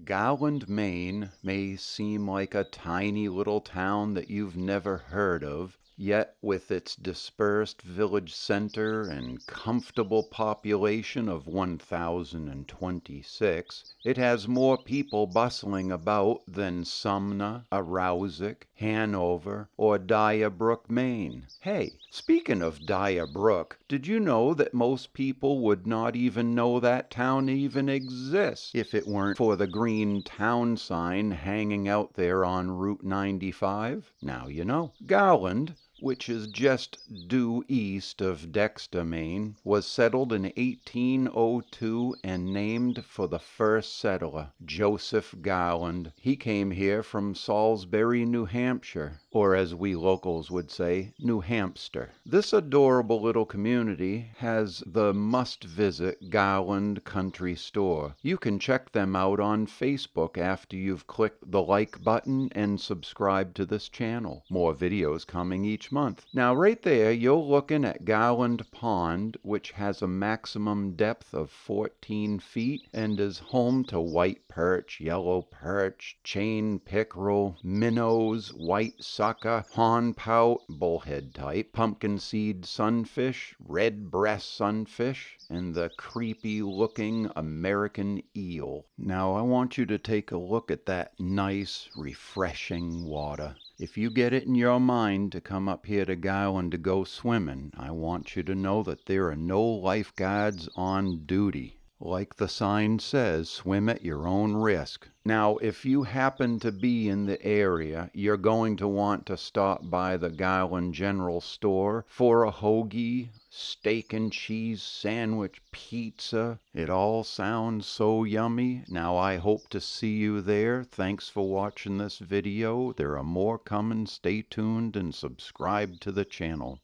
Garland, Maine may seem like a tiny little town that you've never heard of, yet with its dispersed village center and comfortable population of 1,026, it has more people bustling about than Sumner, Arousick, Hanover, or Dyer Brook, Maine. Hey, speaking of Dyer Brook, did you know that most people would not even know that town even exists if it weren't for the green town sign hanging out there on Route 95? Now you know. Garland, which is just due east of Dexter, Maine, was settled in 1802 and named for the first settler, Joseph Garland. He came here from Salisbury, New Hampshire, or as we locals would say, New Hampster. This adorable little community has the must-visit Garland Country Store. You can check them out on Facebook after you've clicked the like button and subscribed to this channel. More videos coming each month. Now right there you're looking at Garland Pond, which has a maximum depth of 14 feet and is home to white perch, yellow perch, chain pickerel, minnows, white sucker, hornpout, bullhead type, pumpkin seed sunfish, red breast sunfish, and the creepy looking American eel. Now I want you to take a look at that nice, refreshing water. If you get it in your mind to come up here to Garland to go swimming, I want you to know that there are no lifeguards on duty. Like the sign says, swim at your own risk. Now, if you happen to be in the area, you're going to want to stop by the Garland General Store for a hoagie, steak and cheese sandwich, pizza. It all sounds so yummy. Now, I hope to see you there. Thanks for watching this video. There are more coming. Stay tuned and subscribe to the channel.